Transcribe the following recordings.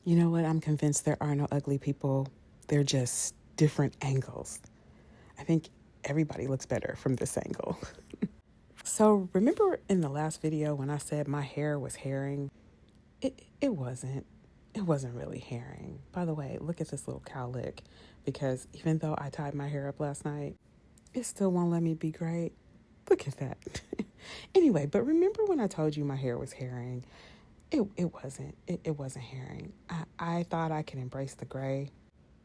You know what? I'm convinced there are no ugly people. They're just different angles. I think everybody looks better from this angle. So remember in the last video when I said my hair was herring? It wasn't. It wasn't really herring. By the way, look at this little cowlick, because even though I tied my hair up last night, it still won't let me be great. Look at that. Anyway, but remember when I told you my hair was herring? It wasn't. It wasn't herring. I thought I could embrace the gray.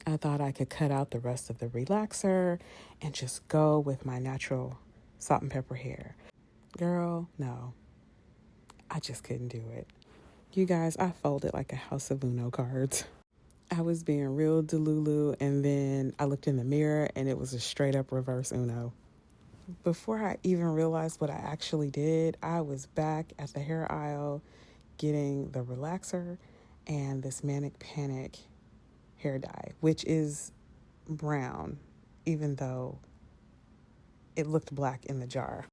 I thought I could cut out the rest of the relaxer and just go with my natural salt and pepper hair. Girl, no. I just couldn't do it. You guys, I folded like a house of Uno cards. I was being real delulu, and then I looked in the mirror and it was a straight up reverse Uno. Before I even realized what I actually did, I was back at the hair aisle getting the relaxer and this Manic Panic hair dye, which is brown, even though it looked black in the jar.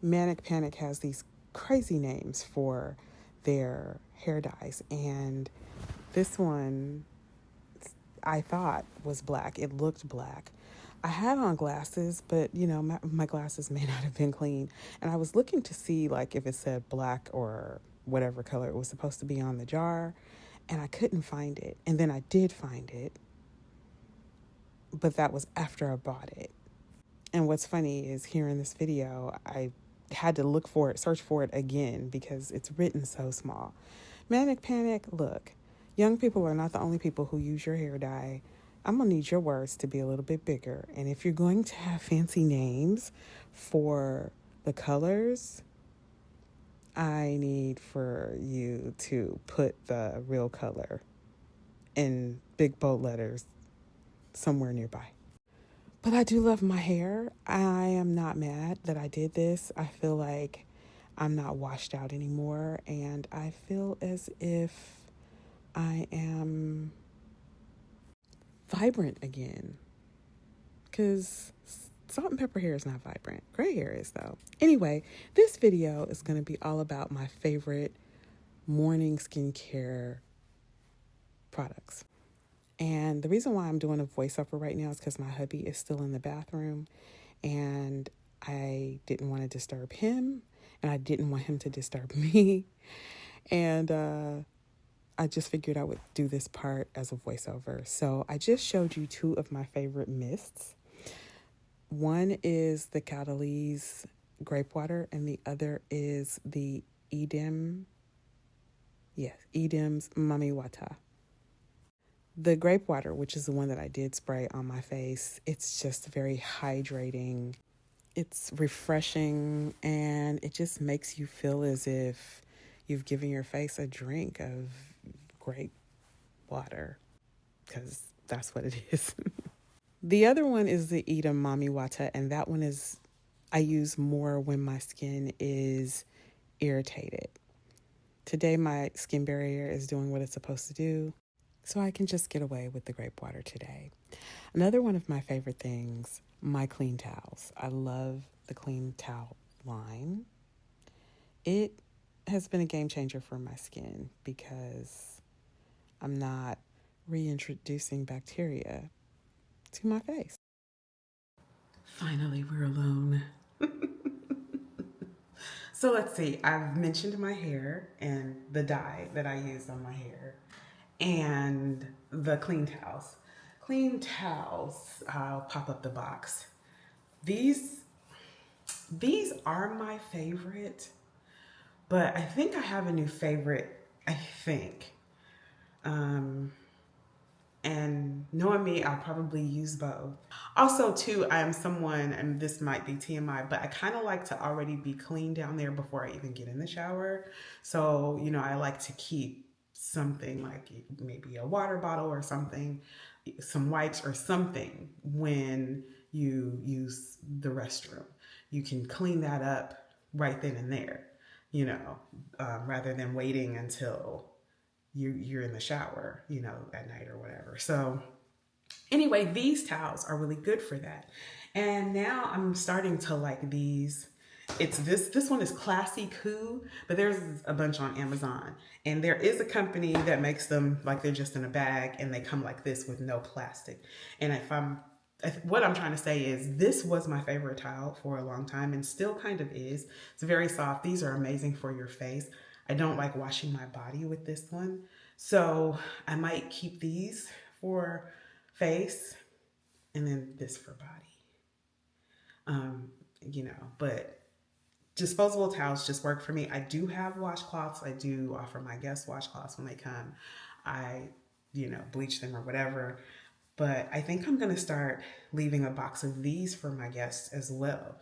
Manic Panic has these crazy names for their hair dyes, and this one I thought was black. It looked black. I had on glasses, but my glasses may not have been clean, and I was looking to see like if it said black or whatever color it was supposed to be on the jar, and I couldn't find it. And then I did find it, but that was after I bought it. And what's funny is here in this video, I had to look for it, search for it again, because it's written so small. Manic Panic, look, young people are not the only people who use your hair dye. I'm going to need your words to be a little bit bigger. And if you're going to have fancy names for the colors, I need for you to put the real color in big bold letters somewhere nearby. But I do love my hair. I am not mad that I did this. I feel like I'm not washed out anymore, and I feel as if I am vibrant again. Because salt and pepper hair is not vibrant. Gray hair is, though. Anyway, this video is going to be all about my favorite morning skincare products. And the reason why I'm doing a voiceover right now is because my hubby is still in the bathroom, and I didn't want to disturb him, and I didn't want him to disturb me. And I just figured I would do this part as a voiceover. So I just showed you two of my favorite mists. One is the Caudalie grape water, and the other is the Edam's Mami Wata. The grape water, which is the one that I did spray on my face, it's just very hydrating. It's refreshing, and it just makes you feel as if you've given your face a drink of grape water, because that's what it is. The other one is the Edam Mami Wata, and that one is I use more when my skin is irritated. Today, my skin barrier is doing what it's supposed to do, so I can just get away with the grape water today. Another one of my favorite things, my clean towels. I love the clean towel line. It has been a game changer for my skin because I'm not reintroducing bacteria to my face. Finally, we're alone. So let's see. I've mentioned my hair and the dye that I use on my hair, and the clean towels. Clean towels, I'll pop up the box. These are my favorite, but I think I have a new favorite, I think. And knowing me, I'll probably use both. Also, too, I am someone, and this might be TMI, but I kind of like to already be clean down there before I even get in the shower. So, I like to keep something like maybe a water bottle or something, some wipes or something when you use the restroom. You can clean that up right then and there, rather than waiting until you're in the shower, at night or whatever. So anyway, these towels are really good for that. And now I'm starting to like these. It's this one is Classy Coo, but there's a bunch on Amazon. And there is a company that makes them like they're just in a bag and they come like this with no plastic. And what I'm trying to say is this was my favorite towel for a long time and still kind of is. It's very soft. These are amazing for your face. I don't like washing my body with this one. So I might keep these for face and then this for body. But disposable towels just work for me. I do have washcloths. I do offer my guests washcloths when they come. I, bleach them or whatever. But I think I'm going to start leaving a box of these for my guests as well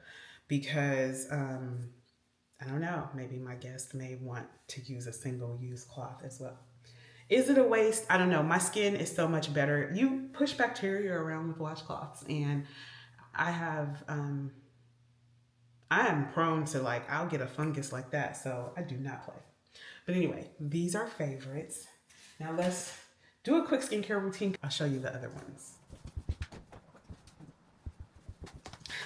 because I don't know, maybe my guests may want to use a single-use cloth as well. Is it a waste? I don't know. My skin is so much better. You push bacteria around with washcloths, and I am prone to I'll get a fungus like that, so I do not play. But anyway, these are favorites. Now let's do a quick skincare routine. I'll show you the other ones.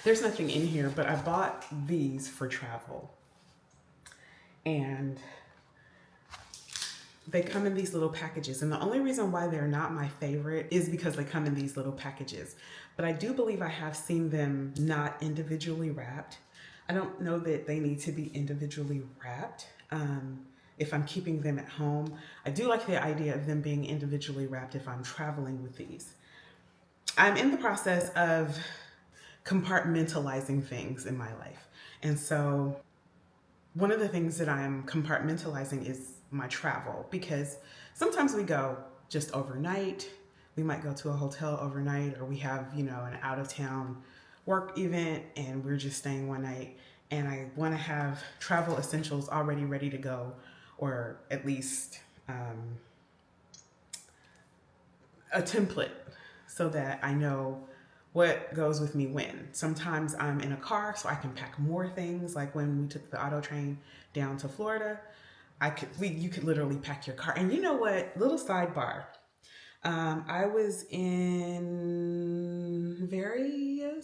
There's nothing in here, but I bought these for travel. And they come in these little packages. And the only reason why they're not my favorite is because they come in these little packages. But I do believe I have seen them not individually wrapped. I don't know that they need to be individually wrapped. If I'm keeping them at home, I do like the idea of them being individually wrapped if I'm traveling with these. I'm in the process of compartmentalizing things in my life. And so one of the things that I'm compartmentalizing is my travel, because sometimes we go just overnight. We might go to a hotel overnight, or we have, an out of town work event and we're just staying one night. And I want to have travel essentials already ready to go, or at least a template so that I know what goes with me when. Sometimes I'm in a car, so I can pack more things. Like when we took the auto train down to Florida, you could literally pack your car. And you know what? Little sidebar. I was in Vieira,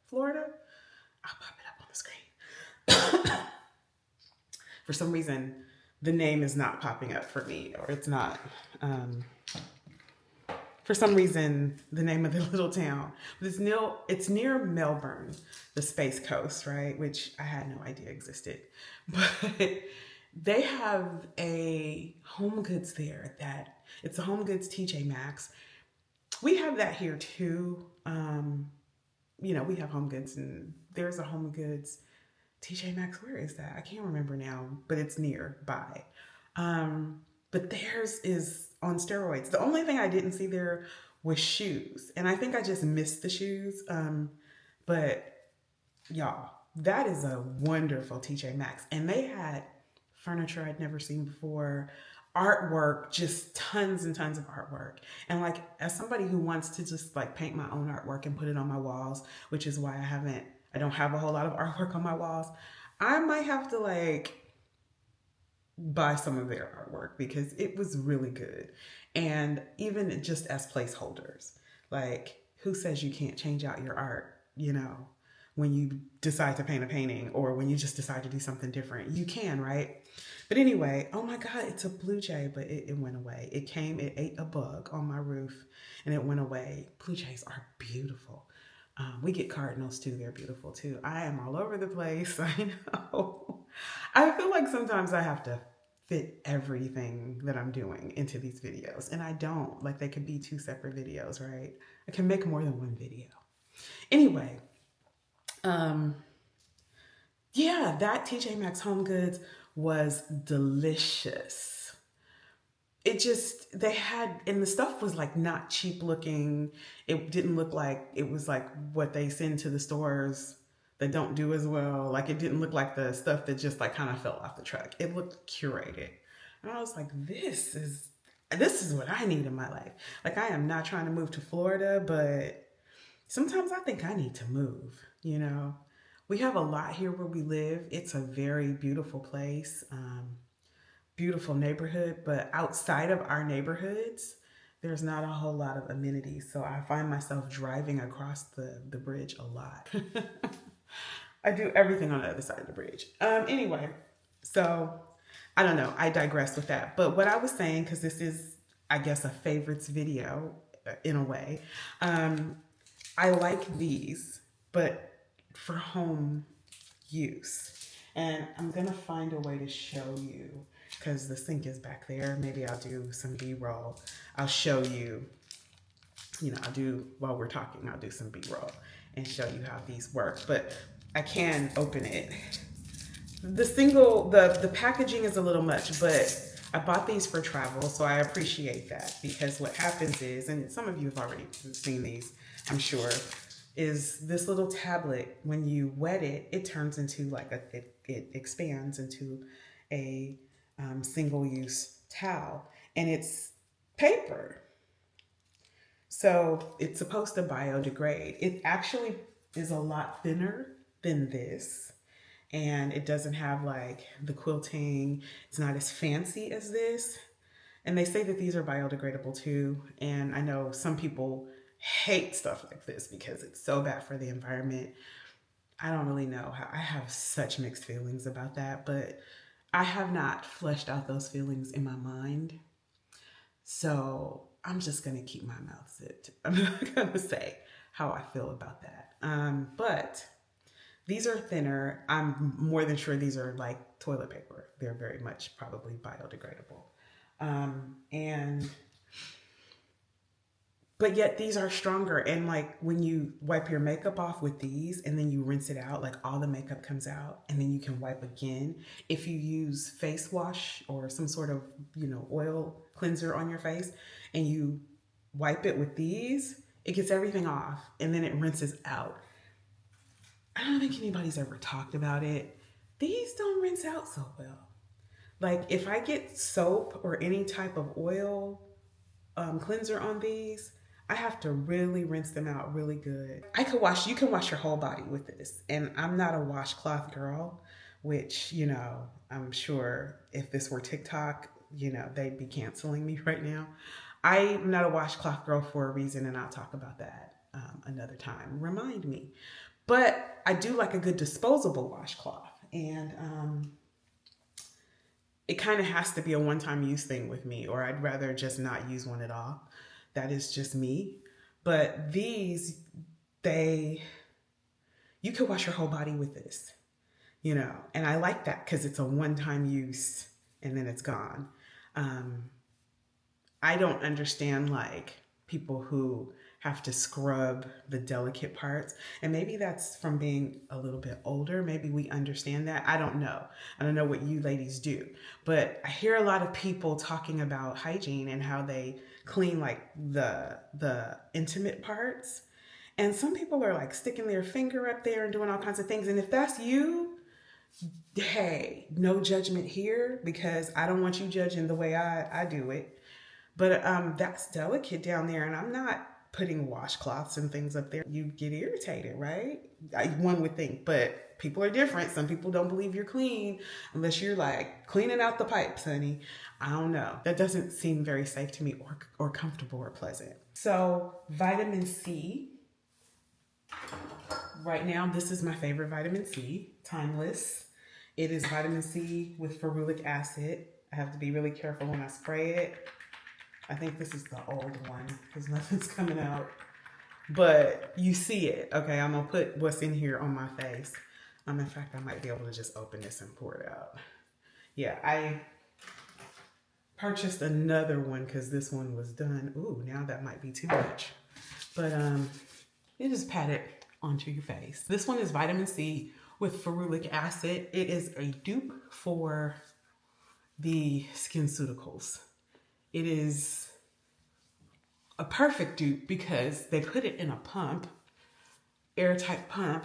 Florida. I'll pop it up on the screen. For some reason, the name is not popping up for me, or it's not. For some reason, the name of the little town. It's near Melbourne, the Space Coast, right? Which I had no idea existed. But they have a Home Goods there it's a Home Goods TJ Maxx. We have that here too. We have Home Goods, and there's a Home Goods TJ Maxx. Where is that? I can't remember now, but it's nearby. But theirs is on steroids. The only thing I didn't see there was shoes. And I think I just missed the shoes. But y'all, that is a wonderful TJ Maxx. And they had furniture I'd never seen before, artwork, just tons and tons of artwork. And as somebody who wants to just paint my own artwork and put it on my walls, which is why I don't have a whole lot of artwork on my walls, I might have to buy some of their artwork because it was really good. And even just as placeholders, who says you can't change out your art, when you decide to paint a painting or when you just decide to do something different? You can, right? But anyway, oh my God, it's a blue jay, but it went away. It ate a bug on my roof and it went away. Blue jays are beautiful. We get cardinals too. They're beautiful too. I am all over the place. I know. I feel like sometimes I have to fit everything that I'm doing into these videos, and I don't. They could be 2 separate videos, right? I can make more than one video. Anyway, that TJ Maxx Home Goods was delicious. And the stuff was not cheap looking. It didn't look like it was what they send to the stores that don't do as well. It didn't look like the stuff that just kind of fell off the truck. It looked curated. And I was like, this is what I need in my life. I am not trying to move to Florida, but sometimes I think I need to move, We have a lot here where we live. It's a very beautiful place, beautiful neighborhood, but outside of our neighborhoods, there's not a whole lot of amenities. So I find myself driving across the bridge a lot. I do everything on the other side of the bridge. Anyway, so I don't know. I digress with that. But what I was saying, because this is, I guess, a favorites video in a way. I like these, but for home use. And I'm going to find a way to show you, because the sink is back there. Maybe I'll do some B-roll. I'll show you, I'll do, while we're talking, I'll do some B-roll and show you how these work. But I can open it. The packaging is a little much, but I bought these for travel, so I appreciate that, because what happens is, and some of you have already seen these, I'm sure, is this little tablet, when you wet it, it turns into like it expands into a single-use towel, and it's paper. So it's supposed to biodegrade. It actually is a lot thinner than this. And it doesn't have like the quilting. It's not as fancy as this. And they say that these are biodegradable too. And I know some people hate stuff like this because it's so bad for the environment. I don't really know how. I have such mixed feelings about that, but I have not fleshed out those feelings in my mind. So I'm just going to keep my mouth zipped. I'm not going to say how I feel about that. But these are thinner. I'm more than sure these are like toilet paper. They're very much probably biodegradable. But yet these are stronger. And like when you wipe your makeup off with these and then you rinse it out, like all the makeup comes out, and then you can wipe again. If you use face wash or some sort of, oil cleanser on your face and you wipe it with these, it gets everything off and then it rinses out. I don't think anybody's ever talked about it. These don't rinse out so well. Like if I get soap or any type of oil cleanser on these, I have to really rinse them out really good. You can wash your whole body with this. And I'm not a washcloth girl, which, I'm sure if this were TikTok, they'd be canceling me right now. I'm not a washcloth girl for a reason, and I'll talk about that another time. Remind me. But I do like a good disposable washcloth, and it kind of has to be a one-time use thing with me, or I'd rather just not use one at all. That is just me. But these, you could wash your whole body with this, and I like that because it's a one-time use and then it's gone. I don't understand like people who have to scrub the delicate parts. And maybe that's from being a little bit older. Maybe we understand that. I don't know. I don't know what you ladies do. But I hear a lot of people talking about hygiene and how they clean like the intimate parts. And some people are like sticking their finger up there and doing all kinds of things. And if that's you, hey, no judgment here, because I don't want you judging the way I do it. But that's delicate down there, and I'm not putting washcloths and things up there. You get irritated, right? One would think, but people are different. Some people don't believe you're clean unless you're like cleaning out the pipes, honey. I don't know. That doesn't seem very safe to me or comfortable or pleasant. So vitamin C. Right now, this is my favorite vitamin C, Timeless. It is vitamin C with ferulic acid. I have to be really careful when I spray it. I think this is the old one because nothing's coming out. But you see it. Okay, I'm going to put what's in here on my face. In fact, I might be able to just open this and pour it out. Yeah, I purchased another one because this one was done. Ooh, now that might be too much. But you just pat it onto your face. This one is vitamin C with ferulic acid. It is a dupe for the SkinCeuticals. It is a perfect dupe because they put it in a pump, airtight pump.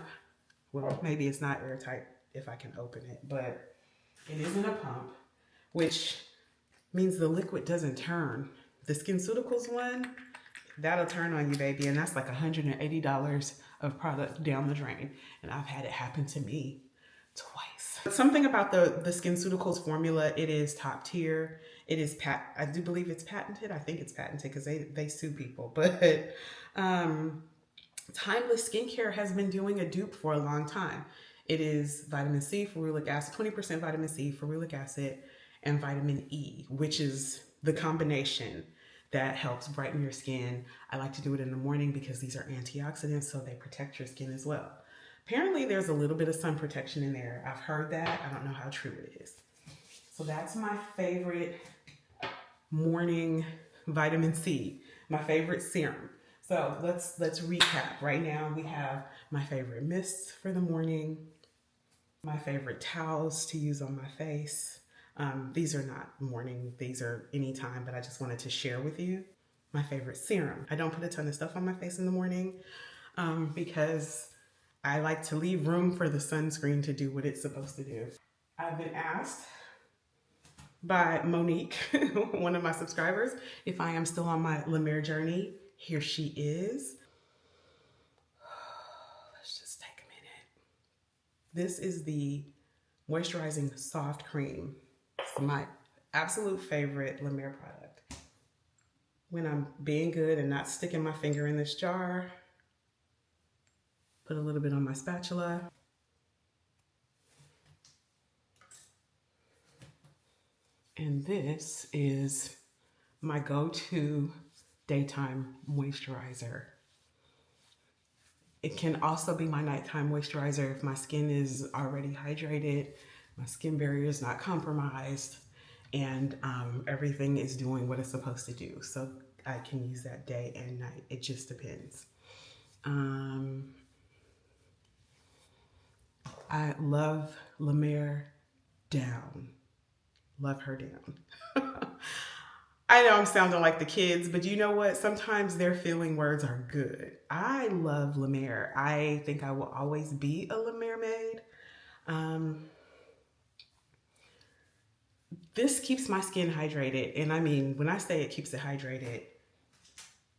Well, maybe it's not airtight if I can open it, but it is in a pump, which means the liquid doesn't turn. The SkinCeuticals one, that'll turn on you, baby, and that's like $180 of product down the drain. And I've had it happen to me twice. Something about the SkinCeuticals formula, it is top tier. It is I do believe it's patented. I think it's patented because they sue people. But Timeless Skincare has been doing a dupe for a long time. It is vitamin C, ferulic acid, 20% vitamin C, ferulic acid, and vitamin E, which is the combination that helps brighten your skin. I like to do it in the morning because these are antioxidants, so they protect your skin as well. Apparently there's a little bit of sun protection in there. I've heard that. I don't know how true it is. So that's my favorite morning vitamin C, my favorite serum. So let's recap. Right now we have my favorite mists for the morning, my favorite towels to use on my face. These are not morning, these are anytime, but I just wanted to share with you my favorite serum. I don't put a ton of stuff on my face in the morning because I like to leave room for the sunscreen to do what it's supposed to do. I've been asked by Monique, one of my subscribers, if I am still on my La Mer journey. Here she is. Let's just take a minute. This is the Moisturizing Soft Cream. It's my absolute favorite La Mer product. When I'm being good and not sticking my finger in this jar, put a little bit on my spatula. And this is my go-to daytime moisturizer. It can also be my nighttime moisturizer if my skin is already hydrated, my skin barrier is not compromised, and everything is doing what it's supposed to do. So I can use that day and night. It just depends. I love La Mer down. Love her down. I know I'm sounding like the kids, but you know what? Sometimes their feeling words are good. I love La Mer. I think I will always be a La Mer maid. This keeps my skin hydrated. And I mean, when I say it keeps it hydrated,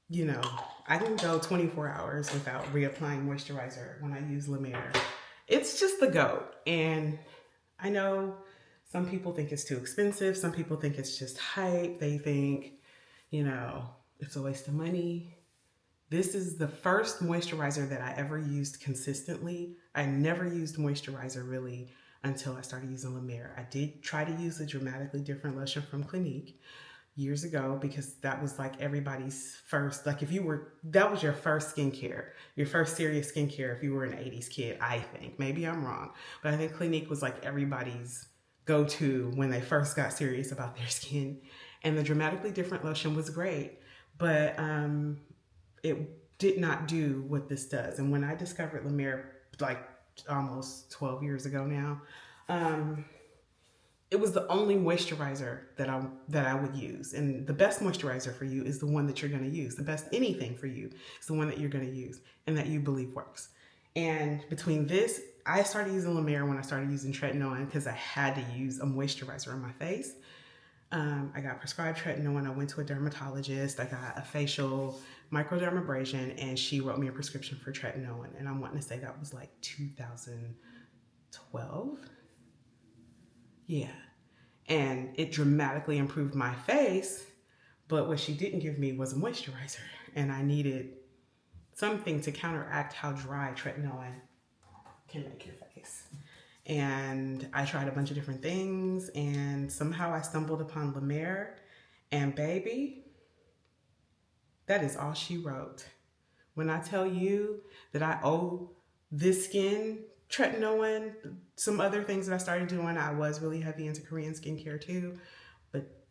you know, I can go 24 hours without reapplying moisturizer when I use La Mer. It's just the GOAT. And I know some people think it's too expensive. Some people think it's just hype. They think, you know, it's a waste of money. This is the first moisturizer that I ever used consistently. I never used moisturizer really until I started using La Mer. I did try to use a dramatically different lotion from Clinique years ago because that was like everybody's first, like if you were, that was your first skincare, your first serious skincare if you were an 80s kid, I think. Maybe I'm wrong, but I think Clinique was like everybody's go-to when they first got serious about their skin. And the dramatically different lotion was great, but it did not do what this does. And when I discovered La Mer like almost 12 years ago now, it was the only moisturizer that I would use. And the best moisturizer for you is the one that you're going to use. The best anything for you is the one that you're going to use and that you believe works. And between this, I started using La Mer when I started using tretinoin because I had to use a moisturizer on my face. I got prescribed tretinoin. I went to a dermatologist. I got a facial microdermabrasion, and she wrote me a prescription for tretinoin. And I'm wanting to say that was like 2012. Yeah. And it dramatically improved my face. But what she didn't give me was a moisturizer. And I needed something to counteract how dry tretinoin can make your face. And I tried a bunch of different things, and somehow I stumbled upon La Mer, and baby, that is all she wrote. When I tell you that I owe this skin, tretinoin, some other things that I started doing, I was really heavy into Korean skincare too, but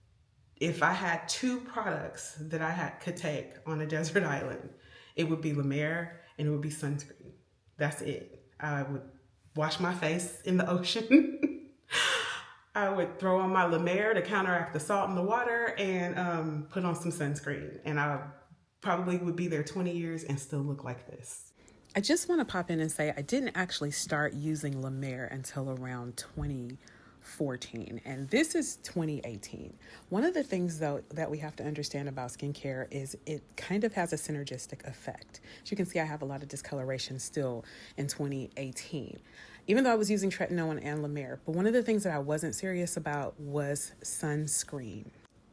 if I had two products that I could take on a desert island, it would be La Mer and it would be sunscreen. That's it. I would wash my face in the ocean. I would throw on my La Mer to counteract the salt in the water and put on some sunscreen. And I probably would be there 20 years and still look like this. I just want to pop in and say I didn't actually start using La Mer until around 2014, and this is 2018. One of the things though that we have to understand about skincare is it kind of has a synergistic effect. As you can see, I have a lot of discoloration still in 2018. even though I was using tretinoin and La Mer. But one of the things that I wasn't serious about was sunscreen.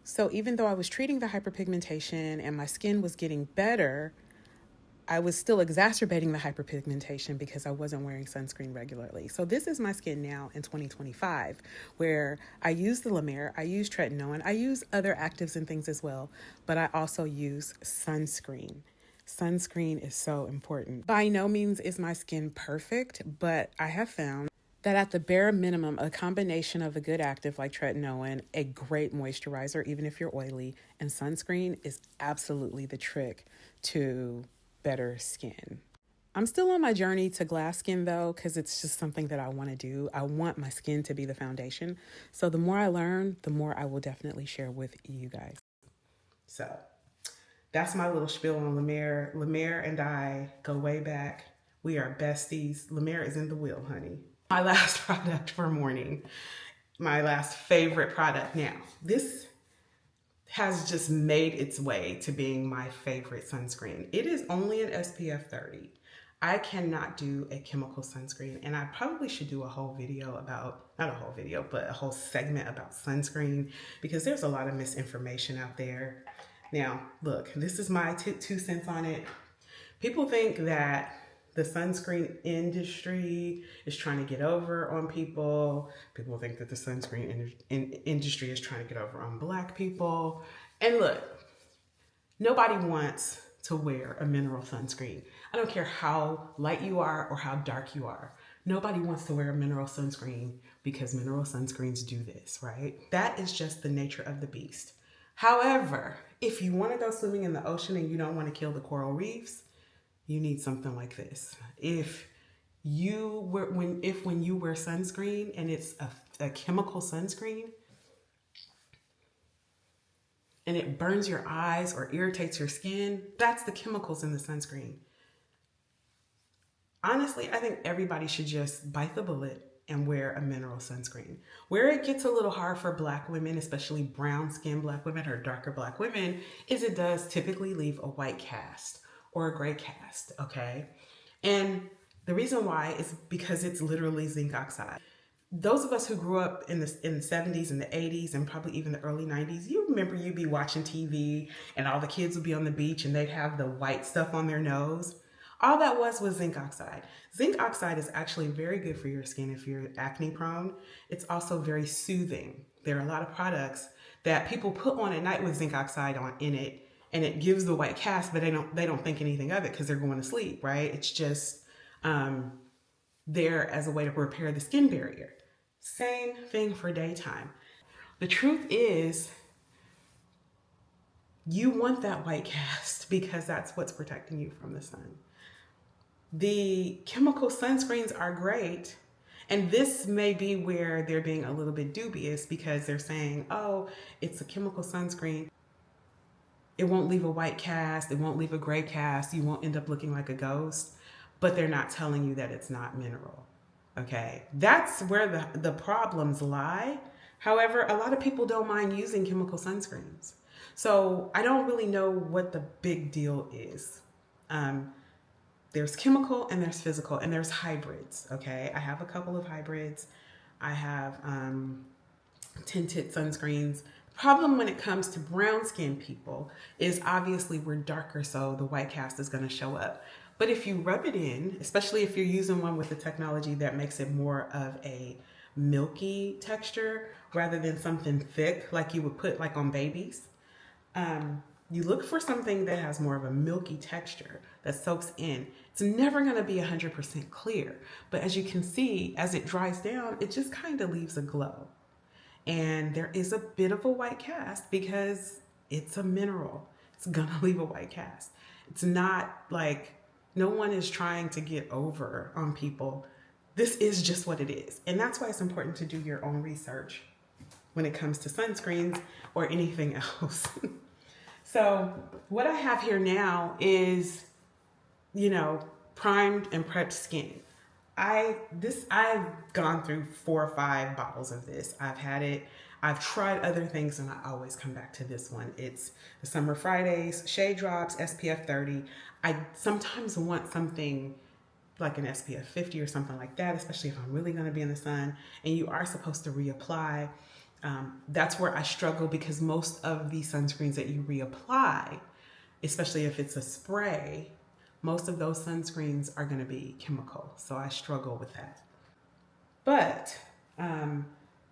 So even though I was treating the hyperpigmentation and my skin was getting better, I was still exacerbating the hyperpigmentation because I wasn't wearing sunscreen regularly. So this is my skin now in 2025, where I use the La Mer, I use tretinoin, I use other actives and things as well, but I also use sunscreen. Sunscreen is so important. By no means is my skin perfect, but I have found that at the bare minimum, a combination of a good active like tretinoin, a great moisturizer, even if you're oily, and sunscreen is absolutely the trick to better skin. I'm still on my journey to glass skin though, because it's just something that I want to do. I want my skin to be the foundation. So the more I learn, the more I will definitely share with you guys. So that's my little spiel on La Mer. La Mer and I go way back. We are besties. La Mer is in the wheel, honey. My last product for morning, my last favorite product. Now, this has just made its way to being my favorite sunscreen. It is only an SPF 30. I cannot do a chemical sunscreen, and I probably should do a whole video about, not a whole video, but a whole segment about sunscreen, because there's a lot of misinformation out there. Now, look, this is my 2 cents on it. People think that the sunscreen industry is trying to get over on people. People think that the sunscreen industry is trying to get over on Black people. And look, nobody wants to wear a mineral sunscreen. I don't care how light you are or how dark you are. Nobody wants to wear a mineral sunscreen because mineral sunscreens do this, right? That is just the nature of the beast. However, if you want to go swimming in the ocean and you don't want to kill the coral reefs, you need something like this. If you wear, when you wear sunscreen and it's a chemical sunscreen and it burns your eyes or irritates your skin, that's the chemicals in the sunscreen. Honestly, I think everybody should just bite the bullet and wear a mineral sunscreen. Where it gets a little hard for Black women, especially brown skinned Black women or darker Black women, is it does typically leave a white cast or a gray cast, okay? And the reason why is because it's literally zinc oxide. Those of us who grew up in the 70s and the 80s and probably even the early 90s, you remember you'd be watching TV and all the kids would be on the beach and they'd have the white stuff on their nose. All that was zinc oxide. Zinc oxide is actually very good for your skin if you're acne prone. It's also very soothing. There are a lot of products that people put on at night with zinc oxide in it, and it gives the white cast, but they don't think anything of it because they're going to sleep, right? It's just there as a way to repair the skin barrier. Same thing for daytime. The truth is, you want that white cast because that's what's protecting you from the sun. The chemical sunscreens are great, and this may be where they're being a little bit dubious because they're saying, oh, it's a chemical sunscreen. It won't leave a white cast, it won't leave a gray cast, you won't end up looking like a ghost, but they're not telling you that it's not mineral, okay? That's where the problems lie. However, a lot of people don't mind using chemical sunscreens. So I don't really know what the big deal is. There's chemical and there's physical and there's hybrids, okay? I have a couple of hybrids. I have tinted sunscreens. Problem when it comes to brown skinned people is obviously we're darker, so the white cast is going to show up. But if you rub it in, especially if you're using one with the technology that makes it more of a milky texture rather than something thick like you would put like on babies, you look for something that has more of a milky texture that soaks in. It's never going to be 100% clear, but as you can see, as it dries down, it just kind of leaves a glow. And there is a bit of a white cast because it's a mineral. It's gonna leave a white cast. It's not like, no one is trying to get over on people. This is just what it is. And that's why it's important to do your own research when it comes to sunscreens or anything else. So what I have here now is, primed and prepped skin. I've gone through 4 or 5 bottles of this. I've had it. I've tried other things and I always come back to this one. It's the Summer Fridays Shade Drops SPF 30. I sometimes want something like an SPF 50 or something like that, especially if I'm really going to be in the sun, and you are supposed to reapply. That's where I struggle, because most of the sunscreens that you reapply, especially if it's a spray, most of those sunscreens are going to be chemical. So I struggle with that. But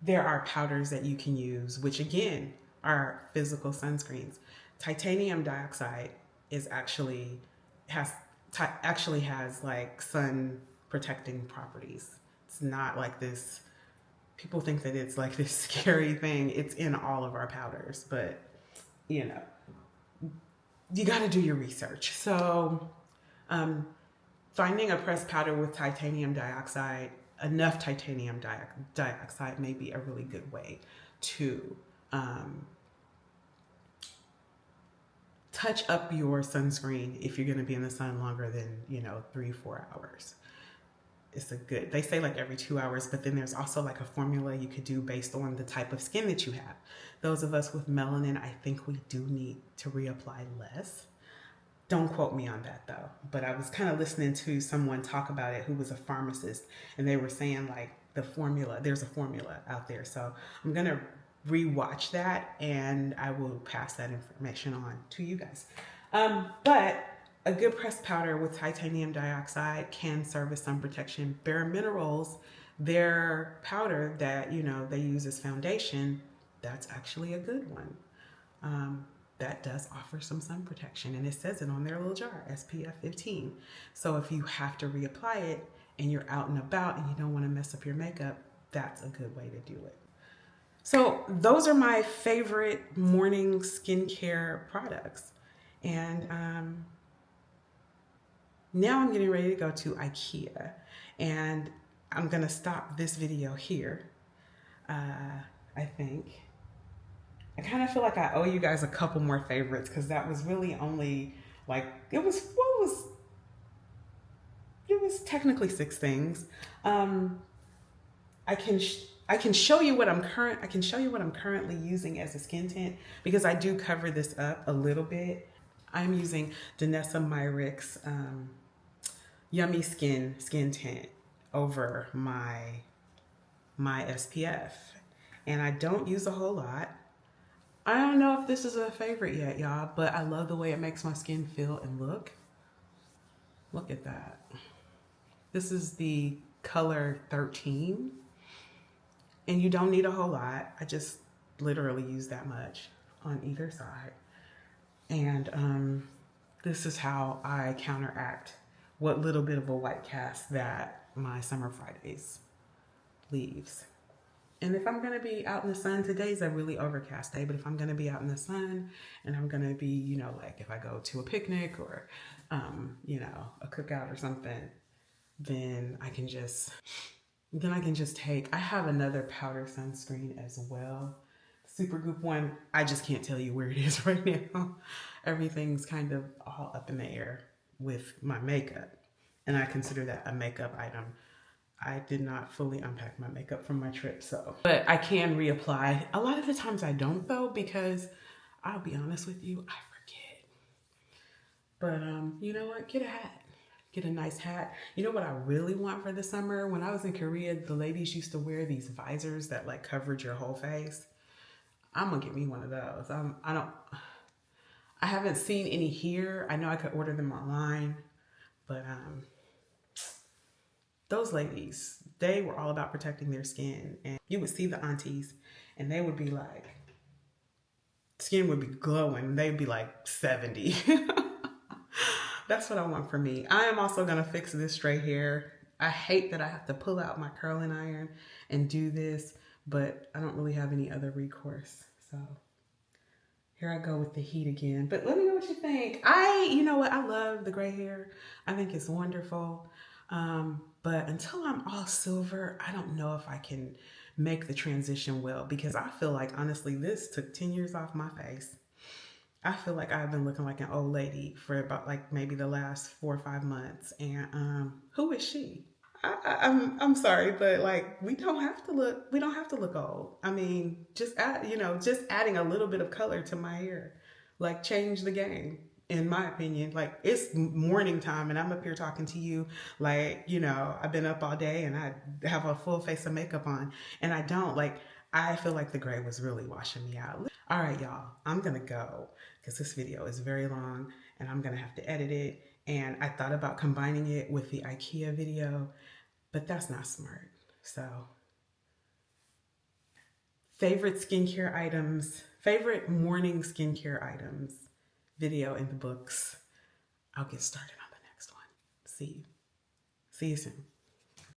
there are powders that you can use, which again are physical sunscreens. Titanium dioxide is actually has like sun protecting properties. It's not like this. People think that it's like this scary thing. It's in all of our powders, but you know, you got to do your research. So, finding a pressed powder with titanium dioxide, enough titanium dioxide, may be a really good way to touch up your sunscreen if you're going to be in the sun longer than 3-4 hours. It's they say like every 2 hours, but then there's also like a formula you could do based on the type of skin that you have. Those of us with melanin, I think we do need to reapply less. Don't quote me on that though, but I was kind of listening to someone talk about it who was a pharmacist, and they were saying like there's a formula out there. So I'm going to rewatch that and I will pass that information on to you guys. But a good pressed powder with titanium dioxide can serve as sun protection. Bare Minerals, their powder that they use as foundation, that's actually a good one. That does offer some sun protection, and it says it on their little jar, SPF 15. So if you have to reapply it and you're out and about and you don't want to mess up your makeup, that's a good way to do it. So those are my favorite morning skincare products. And now I'm getting ready to go to IKEA, and I'm gonna stop this video here. I think. I kind of feel like I owe you guys a couple more favorites, because that was really only like, it was technically 6 things. I can show you what I'm currently using as a skin tint, because I do cover this up a little bit. I'm using Danessa Myricks Yummy Skin tint over my SPF, and I don't use a whole lot. I don't know if this is a favorite yet, y'all, but I love the way it makes my skin feel and look. Look at that. This is the color 13, and you don't need a whole lot. I just literally use that much on either side. And this is how I counteract what little bit of a white cast that my Summer Fridays leaves. And if I'm gonna be out in the sun, today's a really overcast day, but if I'm gonna be out in the sun and I'm gonna be, like if I go to a picnic or, a cookout or something, then I can just take, I have another powder sunscreen as well. Supergoop one, I just can't tell you where it is right now. Everything's kind of all up in the air with my makeup, and I consider that a makeup item. I did not fully unpack my makeup from my trip, but I can reapply. A lot of the times I don't though, because I'll be honest with you, I forget. But you know what? Get a hat. Get a nice hat. You know what I really want for the summer? When I was in Korea, the ladies used to wear these visors that like covered your whole face. I'm gonna get me one of those. I haven't seen any here. I know I could order them online, but those ladies, they were all about protecting their skin. And you would see the aunties and they would be like, skin would be glowing. They'd be like 70. That's what I want for me. I am also gonna fix this straight hair. I hate that I have to pull out my curling iron and do this, but I don't really have any other recourse. So here I go with the heat again. But let me know what you think. You know what? I love the gray hair. I think it's wonderful. But until I'm all silver, I don't know if I can make the transition well, because I feel like, honestly, this took 10 years off my face. I feel like I've been looking like an old lady for about like maybe the last 4 or 5 months. And who is she? I'm sorry, but like we don't have to look old. I mean, just adding a little bit of color to my hair, like change the game. in my opinion. Like, it's morning time and I'm up here talking to you like, you know, I've been up all day and I have a full face of makeup on, and I don't. Like, I feel like the gray was really washing me out. All right, y'all, I'm gonna go because this video is very long and I'm gonna have to edit it. And I thought about combining it with the IKEA video, but that's not smart. So, favorite skincare items, favorite morning skincare items video in the books. I'll get started on the next one. See you. See you soon.